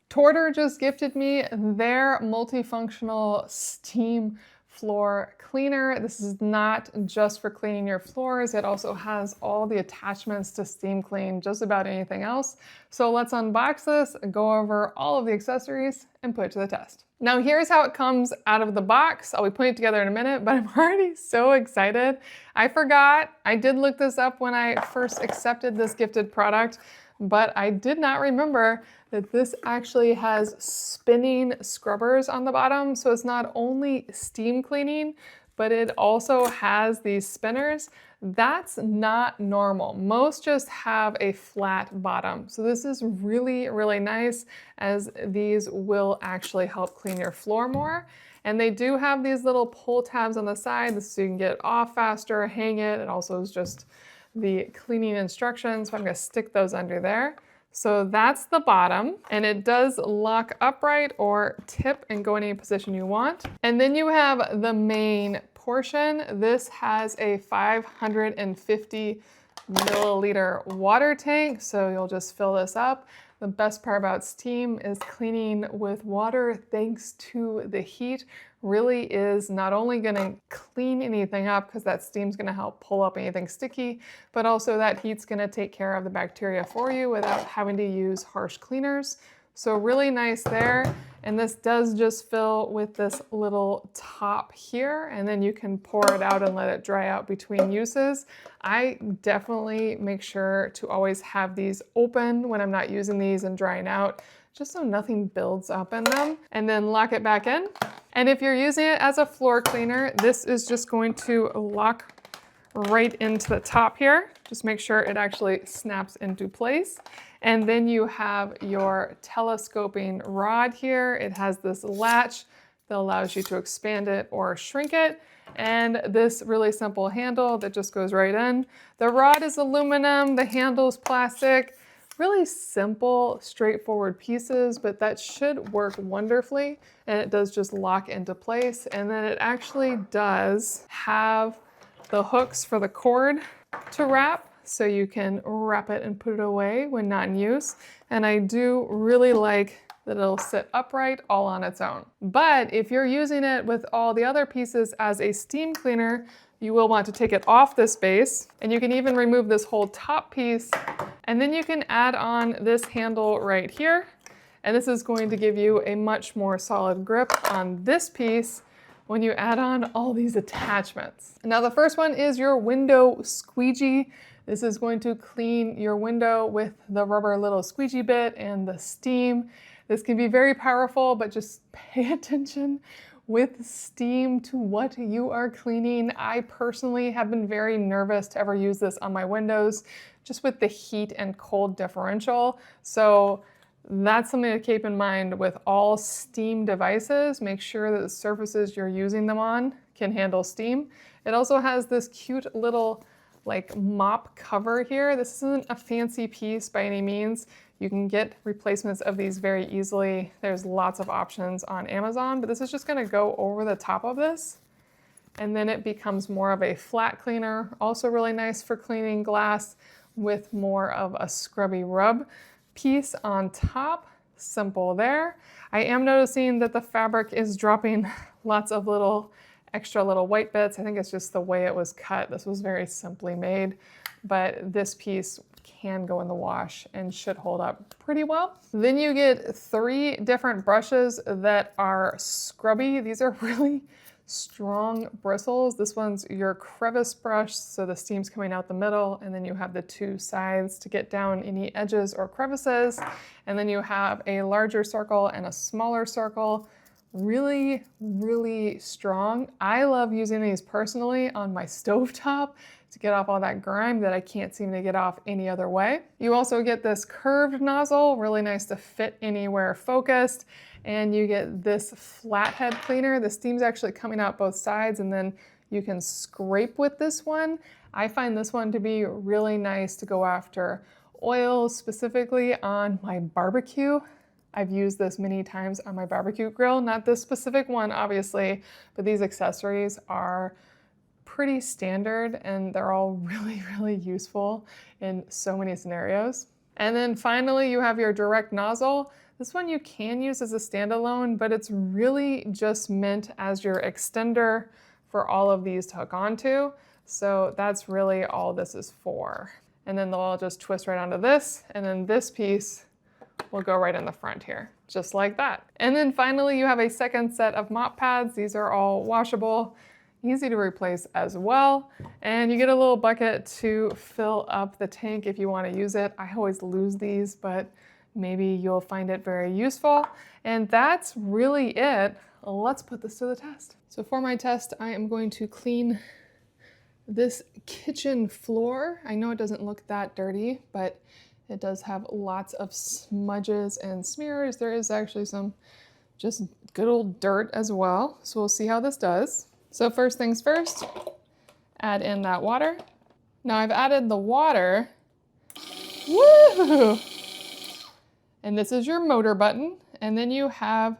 Torder just gifted me their multifunctional steam floor cleaner. This is not just for cleaning your floors. It also has all the attachments to steam clean just about anything else. So let's unbox this, go over all of the accessories, and put it to the test. Now here's how it comes out of the box. I'll be putting it together in a minute, but I'm already so excited. I forgot, I did look this up when I first accepted this gifted product, but I did not remember that this actually has spinning scrubbers on the bottom. So it's not only steam cleaning, but it also has these spinners. That's not normal. Most just have a flat bottom. So this is really, really nice, as these will actually help clean your floor more. And they do have these little pull tabs on the side so you can get it off faster, hang it. It also is just the cleaning instructions. So I'm gonna stick those under there. So that's the bottom, and it does lock upright or tip and go in any position you want. And then you have the main portion. This has a 550 milliliter water tank, so you'll just fill this up. The best part about steam is cleaning with water, thanks to the heat, really is not only gonna clean anything up, because that steam's gonna help pull up anything sticky, but also that heat's gonna take care of the bacteria for you without having to use harsh cleaners. So really nice there. And this does just fill with this little top here, and then you can pour it out and let it dry out between uses. I definitely make sure to always have these open when I'm not using these and drying out, just so nothing builds up in them, and then lock it back in. And if you're using it as a floor cleaner, this is just going to lock right into the top here. Just make sure it actually snaps into place. And then you have your telescoping rod here. It has this latch that allows you to expand it or shrink it. And this really simple handle that just goes right in. The rod is aluminum, the handle's plastic. Really simple, straightforward pieces, but that should work wonderfully. And it does just lock into place. And then it actually does have the hooks for the cord to wrap, so you can wrap it and put it away when not in use. And I do really like that it'll sit upright all on its own. But if you're using it with all the other pieces as a steam cleaner, you will want to take it off this base, and you can even remove this whole top piece, and then you can add on this handle right here. And this is going to give you a much more solid grip on this piece when you add on all these attachments. Now the first one is your window squeegee. This is going to clean your window with the rubber little squeegee bit and the steam. This can be very powerful, but just pay attention with steam to what you are cleaning. I personally have been very nervous to ever use this on my windows, just with the heat and cold differential. So that's something to keep in mind with all steam devices. Make sure that the surfaces you're using them on can handle steam. It also has this cute little like mop cover here. This isn't a fancy piece by any means. You can get replacements of these very easily. There's lots of options on Amazon, but this is just gonna go over the top of this. And then it becomes more of a flat cleaner. Also really nice for cleaning glass with more of a scrubby rub piece on top. Simple there. I am noticing that the fabric is dropping lots of extra little white bits. I think it's just the way it was cut. This was very simply made, but this piece can go in the wash and should hold up pretty well. Then you get 3 different brushes that are scrubby. These are really strong bristles. This one's your crevice brush, so the steam's coming out the middle, and then you have the 2 sides to get down any edges or crevices. And then you have a larger circle and a smaller circle. Really, really strong. I love using these personally on my stovetop to get off all that grime that I can't seem to get off any other way. You also get this curved nozzle, really nice to fit anywhere focused. And you get this flathead cleaner. The steam's actually coming out both sides, and then you can scrape with this one. I find this one to be really nice to go after oils, specifically on my barbecue. I've used this many times on my barbecue grill, not this specific one, obviously, but these accessories are pretty standard and they're all really, really useful in so many scenarios. And then finally, you have your direct nozzle. This one you can use as a standalone, but it's really just meant as your extender for all of these to hook onto. So that's really all this is for. And then they'll all just twist right onto this, and then this piece will go right in the front here, just like that. And then finally, you have a second set of mop pads. These are all washable, easy to replace as well. And you get a little bucket to fill up the tank if you want to use it. I always lose these, but maybe you'll find it very useful. And that's really it. Let's put this to the test. So for my test, I am going to clean this kitchen floor. I know it doesn't look that dirty, but it does have lots of smudges and smears. There is actually some just good old dirt as well. So we'll see how this does. So first things first, add in that water. Now I've added the water. Woo! And this is your motor button. And then you have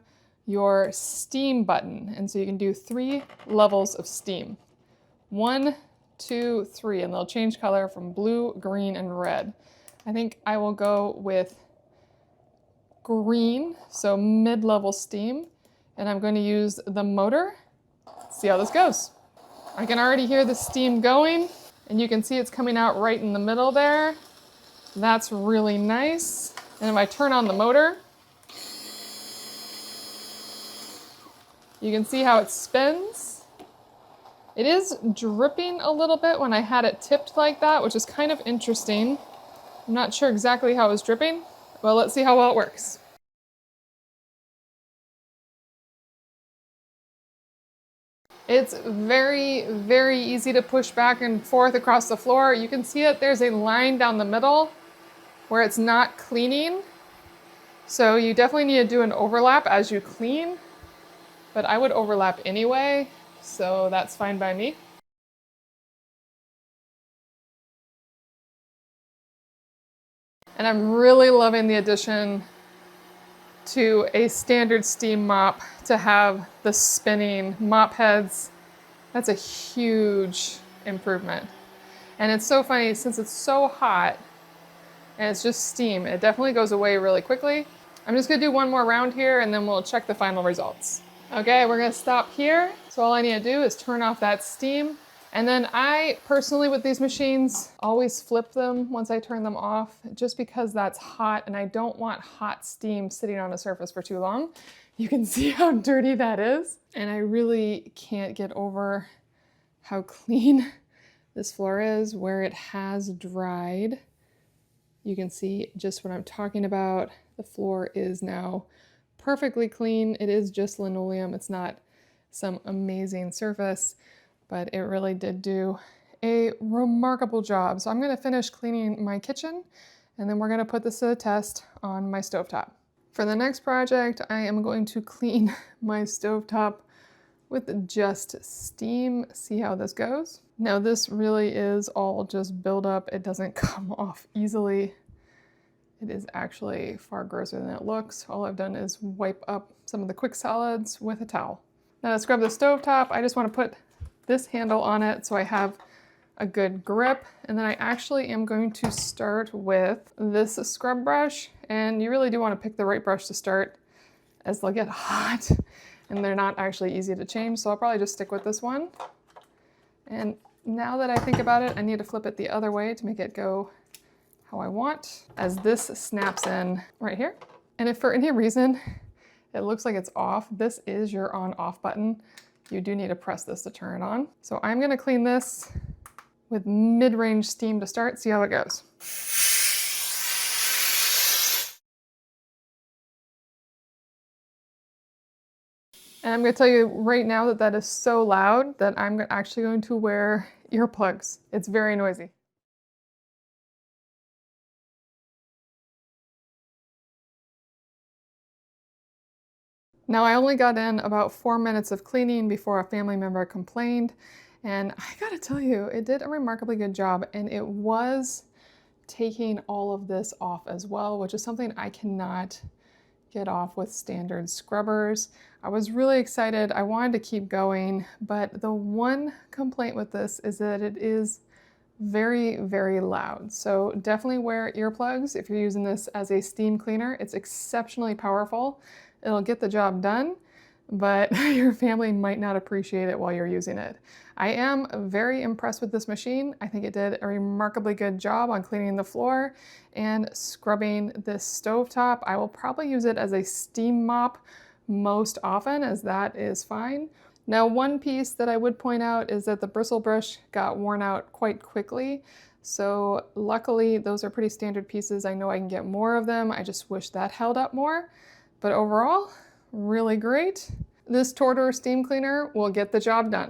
your steam button. And so you can do 3 levels of steam. 1, 2, 3, and they'll change color from blue, green, and red. I think I will go with green, so mid-level steam, and I'm going to use the motor. See how this goes. I can already hear the steam going, and you can see it's coming out right in the middle there. That's really nice. And if I turn on the motor, you can see how it spins. It is dripping a little bit when I had it tipped like that, which is kind of interesting. I'm not sure exactly how it was dripping, but let's see how well it works. It's very, very easy to push back and forth across the floor. You can see that there's a line down the middle where it's not cleaning. So you definitely need to do an overlap as you clean, but I would overlap anyway. So that's fine by me. And I'm really loving the addition to a standard steam mop to have the spinning mop heads. That's a huge improvement. And it's so funny, since it's so hot and it's just steam, it definitely goes away really quickly. I'm just gonna do one more round here and then we'll check the final results. Okay, we're gonna stop here. So all I need to do is turn off that steam. And then I personally, with these machines, always flip them once I turn them off, just because that's hot and I don't want hot steam sitting on a surface for too long. You can see how dirty that is. And I really can't get over how clean this floor is where it has dried. You can see just what I'm talking about. The floor is now perfectly clean. It is just linoleum. It's not some amazing surface, but it really did do a remarkable job. So I'm gonna finish cleaning my kitchen and then we're gonna put this to the test on my stovetop. For the next project, I am going to clean my stovetop with just steam, see how this goes. Now this really is all just buildup. It doesn't come off easily. It is actually far grosser than it looks. All I've done is wipe up some of the quick solids with a towel. Now to scrub the stovetop, I just want to put this handle on it so I have a good grip. And then I actually am going to start with this scrub brush. And you really do want to pick the right brush to start, as they'll get hot and they're not actually easy to change. So I'll probably just stick with this one. And now that I think about it, I need to flip it the other way to make it go how I want, as this snaps in right here. And if for any reason it looks like it's off, this is your on-off button. You do need to press this to turn it on. So I'm gonna clean this with mid-range steam to start, see how it goes. And I'm gonna tell you right now that that is so loud that I'm actually going to wear earplugs. It's very noisy. Now I only got in about 4 minutes of cleaning before a family member complained, and I gotta tell you, it did a remarkably good job, and it was taking all of this off as well, which is something I cannot get off with standard scrubbers. I was really excited. I wanted to keep going, but the one complaint with this is that it is very, very loud. So definitely wear earplugs if you're using this as a steam cleaner. It's exceptionally powerful. It'll get the job done, but your family might not appreciate it while you're using it. I am very impressed with this machine. I think it did a remarkably good job on cleaning the floor and scrubbing this stovetop. I will probably use it as a steam mop most often, as that is fine. Now, one piece that I would point out is that the bristle brush got worn out quite quickly. So luckily, those are pretty standard pieces. I know I can get more of them. I just wish that held up more. But overall, really great. This Torder steam cleaner will get the job done.